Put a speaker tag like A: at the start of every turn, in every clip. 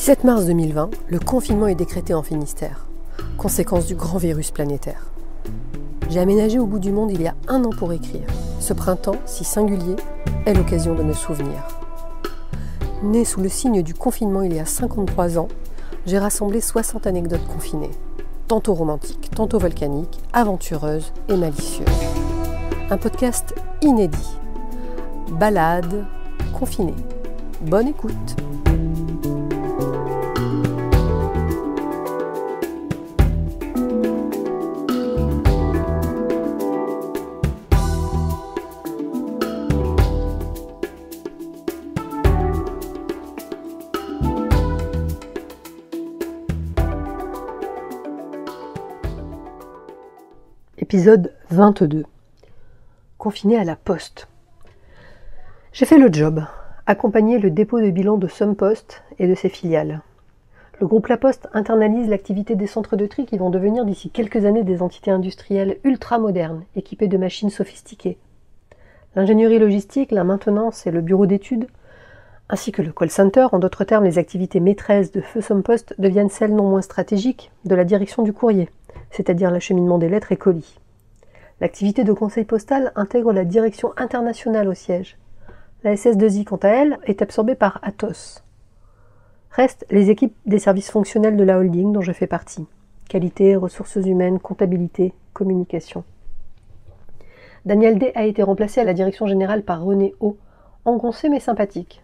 A: 17 mars 2020, le confinement est décrété en Finistère, conséquence du grand virus planétaire. J'ai aménagé au bout du monde il y a 1 an pour écrire. Ce printemps, si singulier, est l'occasion de me souvenir. Né sous le signe du confinement il y a 53 ans, j'ai rassemblé 60 anecdotes confinées, tantôt romantiques, tantôt volcaniques, aventureuses et malicieuses. Un podcast inédit. Balade confinée. Bonne écoute. Épisode 22. Confiné à la Poste. J'ai fait le job, accompagner le dépôt de bilan de SumPost et de ses filiales. Le groupe La Poste internalise l'activité des centres de tri qui vont devenir d'ici quelques années des entités industrielles ultra-modernes, équipées de machines sophistiquées. L'ingénierie logistique, la maintenance et le bureau d'études, ainsi que le call center, en d'autres termes les activités maîtresses de feu SumPost, deviennent celles non moins stratégiques de la direction du courrier, c'est-à-dire l'acheminement des lettres et colis. L'activité de conseil postal intègre la direction internationale au siège. La SS2I, quant à elle, est absorbée par Atos. Restent les équipes des services fonctionnels de la holding dont je fais partie. Qualité, ressources humaines, comptabilité, communication. Daniel D a été remplacé à la direction générale par René O, engoncé mais sympathique,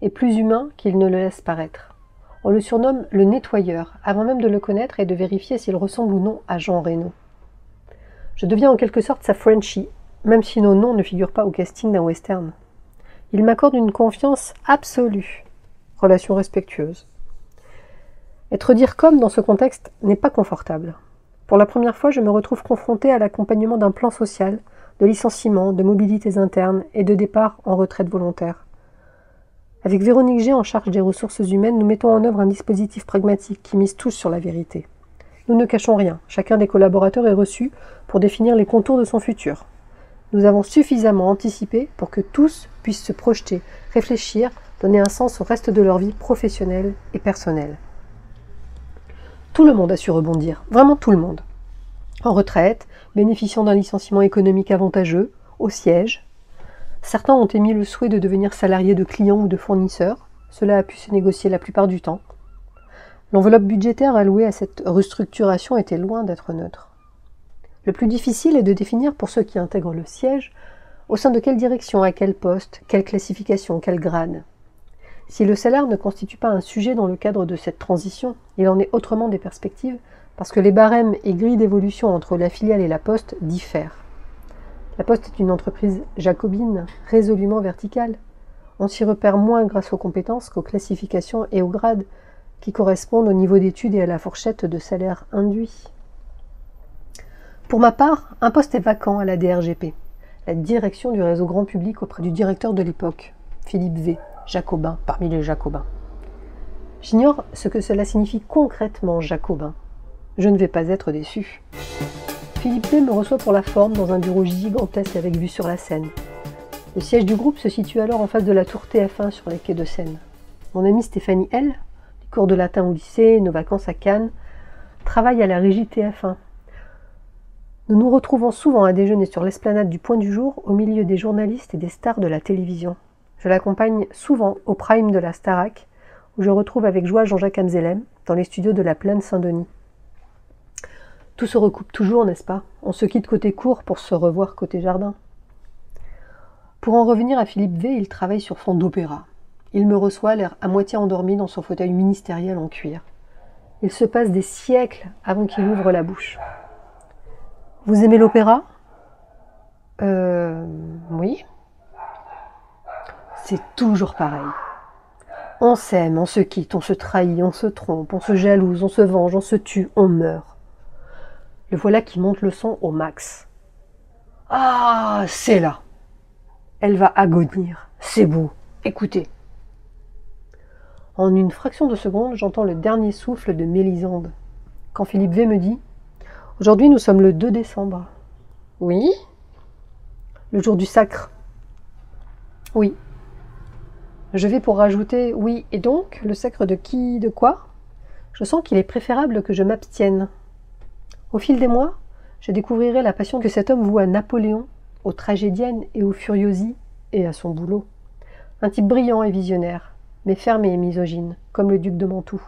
A: et plus humain qu'il ne le laisse paraître. On le surnomme le nettoyeur, avant même de le connaître et de vérifier s'il ressemble ou non à Jean Reno. Je deviens en quelque sorte sa Frenchie, même si nos noms ne figurent pas au casting d'un western. Il m'accorde une confiance absolue, relation respectueuse. Être dire comme dans ce contexte n'est pas confortable. Pour la première fois, je me retrouve confrontée à l'accompagnement d'un plan social, de licenciements, de mobilités internes et de départ en retraite volontaire. Avec Véronique G en charge des ressources humaines, nous mettons en œuvre un dispositif pragmatique qui mise tous sur la vérité. Nous ne cachons rien, chacun des collaborateurs est reçu pour définir les contours de son futur. Nous avons suffisamment anticipé pour que tous puissent se projeter, réfléchir, donner un sens au reste de leur vie professionnelle et personnelle. Tout le monde a su rebondir, vraiment tout le monde. En retraite, bénéficiant d'un licenciement économique avantageux, au siège. Certains ont émis le souhait de devenir salariés de clients ou de fournisseurs. Cela a pu se négocier la plupart du temps. L'enveloppe budgétaire allouée à cette restructuration était loin d'être neutre. Le plus difficile est de définir pour ceux qui intègrent le siège, au sein de quelle direction, à quel poste, quelle classification, quel grade. Si le salaire ne constitue pas un sujet dans le cadre de cette transition, il en est autrement des perspectives, parce que les barèmes et grilles d'évolution entre la filiale et la Poste diffèrent. La Poste est une entreprise jacobine, résolument verticale. On s'y repère moins grâce aux compétences qu'aux classifications et aux grades, qui correspondent au niveau d'études et à la fourchette de salaire induit. Pour ma part, un poste est vacant à la DRGP, la direction du réseau grand public auprès du directeur de l'époque, Philippe V, jacobin parmi les jacobins. J'ignore ce que cela signifie concrètement, jacobin. Je ne vais pas être déçu. Philippe V me reçoit pour la forme dans un bureau gigantesque avec vue sur la Seine. Le siège du groupe se situe alors en face de la tour TF1 sur les quais de Seine. Mon amie Stéphanie L, cours de latin au lycée, nos vacances à Cannes, travaille à la régie TF1. Nous nous retrouvons souvent à déjeuner sur l'esplanade du Point du Jour au milieu des journalistes et des stars de la télévision. Je l'accompagne souvent au prime de la Starac, où je retrouve avec joie Jean-Jacques Amzelem, dans les studios de la Plaine Saint-Denis. Tout se recoupe toujours, n'est-ce pas? On se quitte côté cour pour se revoir côté jardin. Pour en revenir à Philippe V, il travaille sur fond d'opéra. Il me reçoit, l'air à moitié endormi dans son fauteuil ministériel en cuir. Il se passe des siècles avant qu'il ouvre la bouche. « Vous aimez l'opéra ?»« Oui. » C'est toujours pareil. On s'aime, on se quitte, on se trahit, on se trompe, on se jalouse, on se venge, on se tue, on meurt. Le voilà qui monte le son au max. « Ah, c'est là !» Elle va agonir. C'est beau. Écoutez. En une fraction de seconde, j'entends le dernier souffle de Mélisande. Quand Philippe V me dit « Aujourd'hui, nous sommes le 2 décembre. »« Oui. »« Le jour du sacre. »« Oui. » Je vais pour rajouter « oui, et donc, le sacre de qui, de quoi ?» Je sens qu'il est préférable que je m'abstienne. Au fil des mois, je découvrirai la passion que cet homme voue à Napoléon, aux tragédiennes et aux furiosi, et à son boulot. Un type brillant et visionnaire, mais fermé et misogyne, comme le duc de Mantoue.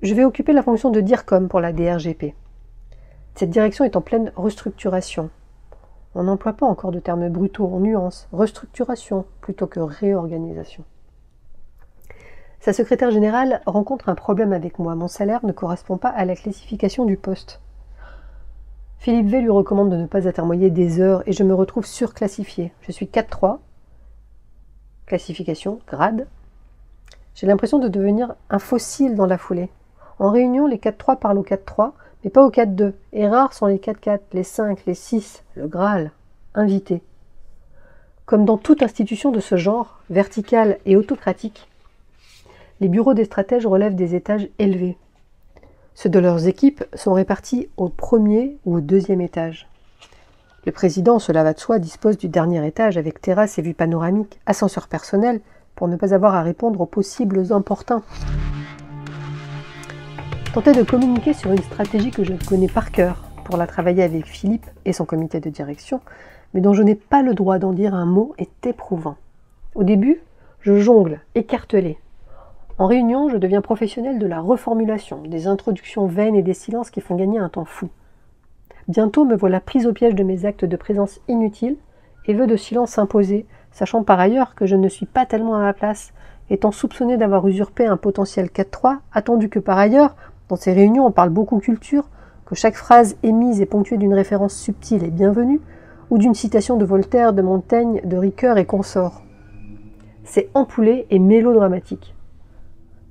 A: Je vais occuper la fonction de DIRCOM pour la DRGP. Cette direction est en pleine restructuration. On n'emploie pas encore de termes brutaux en nuances, restructuration plutôt que réorganisation. Sa secrétaire générale rencontre un problème avec moi. Mon salaire ne correspond pas à la classification du poste. Philippe V lui recommande de ne pas atermoyer des heures et je me retrouve surclassifiée. Je suis 4-3, classification, grade. J'ai l'impression de devenir un fossile dans la foulée. En réunion, les 4-3 parlent au 4-3, mais pas au 4-2. Et rares sont les 4-4, les 5, les 6, le Graal, invité. Comme dans toute institution de ce genre, verticale et autocratique, les bureaux des stratèges relèvent des étages élevés. Ceux de leurs équipes sont répartis au premier ou au deuxième étage. Le président, cela va de soi, dispose du dernier étage avec terrasse et vue panoramique, ascenseur personnel, pour ne pas avoir à répondre aux possibles importuns. Tenter de communiquer sur une stratégie que je connais par cœur pour la travailler avec Philippe et son comité de direction, mais dont je n'ai pas le droit d'en dire un mot, est éprouvant. Au début, je jongle, écartelé. En réunion, je deviens professionnel de la reformulation, des introductions vaines et des silences qui font gagner un temps fou. Bientôt me voilà prise au piège de mes actes de présence inutiles et vœux de silence s'imposer, sachant par ailleurs que je ne suis pas tellement à ma place, étant soupçonné d'avoir usurpé un potentiel 4-3, attendu que par ailleurs, dans ces réunions on parle beaucoup culture, que chaque phrase émise est ponctuée d'une référence subtile et bienvenue, ou d'une citation de Voltaire, de Montaigne, de Ricoeur et consorts. C'est ampoulé et mélodramatique.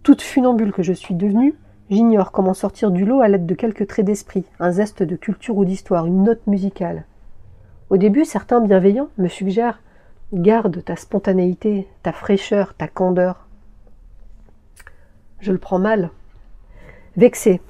A: Toute funambule que je suis devenue, j'ignore comment sortir du lot à l'aide de quelques traits d'esprit, un zeste de culture ou d'histoire, une note musicale. Au début, certains bienveillants me suggèrent « Garde ta spontanéité, ta fraîcheur, ta candeur ». Je le prends mal. Vexé.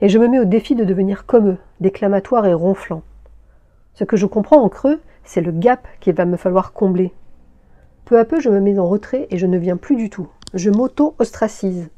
A: Et je me mets au défi de devenir comme eux, déclamatoire et ronflant. Ce que je comprends en creux, c'est le gap qu'il va me falloir combler. Peu à peu, je me mets en retrait et je ne viens plus du tout. Je m'auto-ostracise.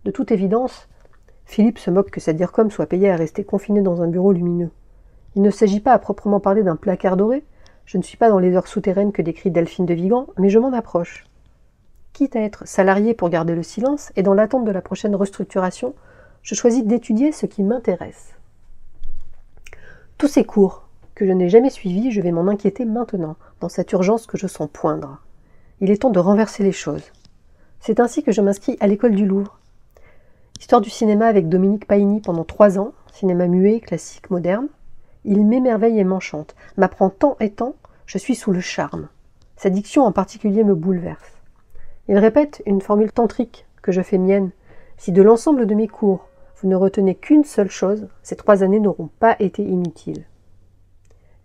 A: De toute évidence, Philippe se moque que sa DIRCOM soit payée à rester confinée dans un bureau lumineux. Il ne s'agit pas à proprement parler d'un placard doré. Je ne suis pas dans les heures souterraines que décrit Delphine de Vigan, mais je m'en approche. Quitte à être salarié pour garder le silence, et dans l'attente de la prochaine restructuration, je choisis d'étudier ce qui m'intéresse. Tous ces cours que je n'ai jamais suivis, je vais m'en inquiéter maintenant, dans cette urgence que je sens poindre. Il est temps de renverser les choses. C'est ainsi que je m'inscris à l'école du Louvre. Histoire du cinéma avec Dominique Paigny pendant 3 ans, cinéma muet, classique, moderne. Il m'émerveille et m'enchante, m'apprend tant et tant, je suis sous le charme. Sa diction en particulier me bouleverse. Il répète une formule tantrique que je fais mienne. Si de l'ensemble de mes cours, vous ne retenez qu'une seule chose, ces 3 années n'auront pas été inutiles.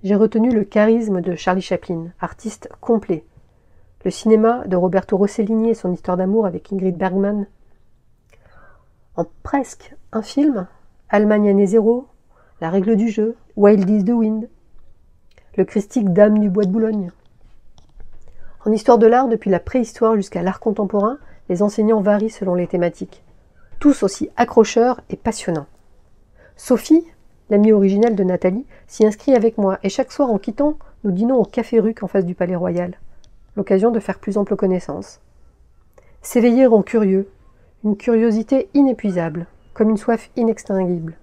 A: J'ai retenu le charisme de Charlie Chaplin, artiste complet. Le cinéma de Roberto Rossellini et son histoire d'amour avec Ingrid Bergman. En presque un film, Allemagne année zéro, La règle du jeu, Wild is the Wind, le christique Dame du bois de Boulogne. En histoire de l'art, depuis la préhistoire jusqu'à l'art contemporain, les enseignants varient selon les thématiques, tous aussi accrocheurs et passionnants. Sophie, l'amie originelle de Nathalie, s'y inscrit avec moi et chaque soir en quittant, nous dînons au Café Ruc en face du Palais Royal. L'occasion de faire plus ample connaissance. S'éveiller rend curieux, une curiosité inépuisable, comme une soif inextinguible.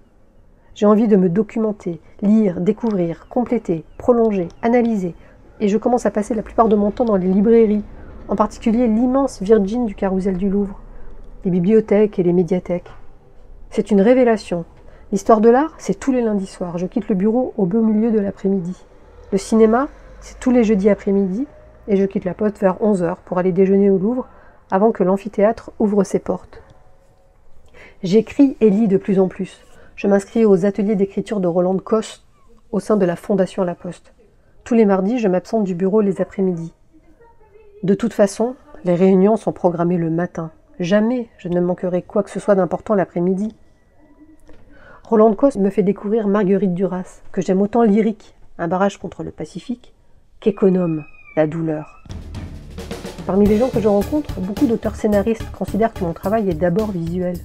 A: J'ai envie de me documenter, lire, découvrir, compléter, prolonger, analyser, et je commence à passer la plupart de mon temps dans les librairies, en particulier l'immense Virgin du Carrousel du Louvre, les bibliothèques et les médiathèques. C'est une révélation. L'histoire de l'art, c'est tous les lundis soirs. Je quitte le bureau au beau milieu de l'après-midi. Le cinéma, c'est tous les jeudis après-midi, et je quitte la poste vers 11h pour aller déjeuner au Louvre avant que l'amphithéâtre ouvre ses portes. J'écris et lis de plus en plus. Je m'inscris aux ateliers d'écriture de Roland Cosse au sein de la Fondation La Poste. Tous les mardis, je m'absente du bureau les après-midi. De toute façon, les réunions sont programmées le matin. Jamais je ne manquerai quoi que ce soit d'important l'après-midi. Roland Cosse me fait découvrir Marguerite Duras, que j'aime autant lyrique, un barrage contre le Pacifique, qu'économe, la douleur. Parmi les gens que je rencontre, beaucoup d'auteurs scénaristes considèrent que mon travail est d'abord visuel.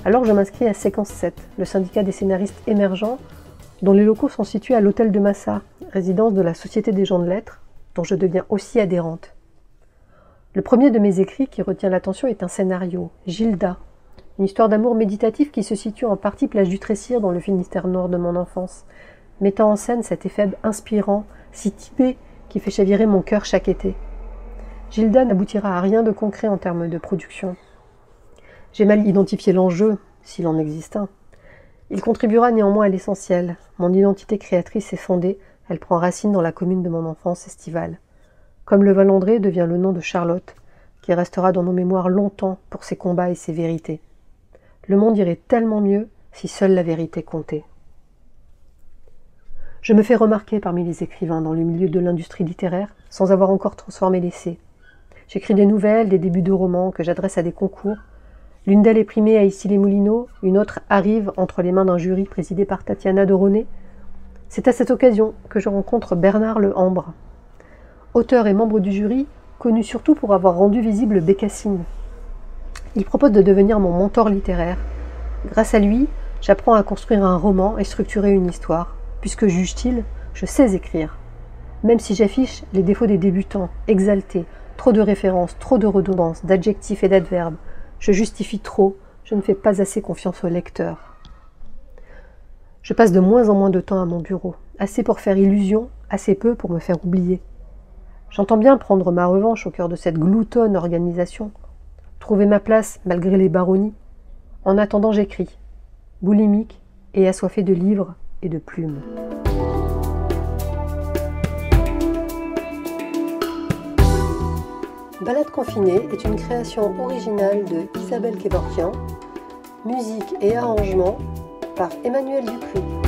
A: Alors je m'inscris à Séquence 7, le syndicat des scénaristes émergents, dont les locaux sont situés à l'hôtel de Massa, résidence de la Société des gens de lettres, dont je deviens aussi adhérente. Le premier de mes écrits qui retient l'attention est un scénario, Gilda, une histoire d'amour méditatif qui se situe en partie plage du Tressir dans le Finistère nord de mon enfance, mettant en scène cet effet inspirant, si typé, qui fait chavirer mon cœur chaque été. Gilda n'aboutira à rien de concret en termes de production. J'ai mal identifié l'enjeu, s'il en existe un. Il contribuera néanmoins à l'essentiel. Mon identité créatrice est fondée, elle prend racine dans la commune de mon enfance estivale. Comme le Val-André devient le nom de Charlotte, qui restera dans nos mémoires longtemps pour ses combats et ses vérités. Le monde irait tellement mieux si seule la vérité comptait. Je me fais remarquer parmi les écrivains dans le milieu de l'industrie littéraire, sans avoir encore transformé l'essai. J'écris des nouvelles, des débuts de romans que j'adresse à des concours. L'une d'elles est primée à Issy-les-Moulineaux, une autre arrive entre les mains d'un jury présidé par Tatiana de Ronet. C'est à cette occasion que je rencontre Bernard Le Hambre, auteur et membre du jury, connu surtout pour avoir rendu visible Bécassine. Il propose de devenir mon mentor littéraire. Grâce à lui, j'apprends à construire un roman et structurer une histoire, puisque, juge-t-il, je sais écrire. Même si j'affiche les défauts des débutants, exaltés, trop de références, trop de redondances, d'adjectifs et d'adverbes, je justifie trop, je ne fais pas assez confiance au lecteur. Je passe de moins en moins de temps à mon bureau, assez pour faire illusion, assez peu pour me faire oublier. J'entends bien prendre ma revanche au cœur de cette gloutonne organisation, trouver ma place malgré les baronnies. En attendant, j'écris, boulimique et assoiffé de livres et de plumes. Balade confinée est une création originale de Isabelle Kevorkian, musique et arrangement par Emmanuel Dupuis.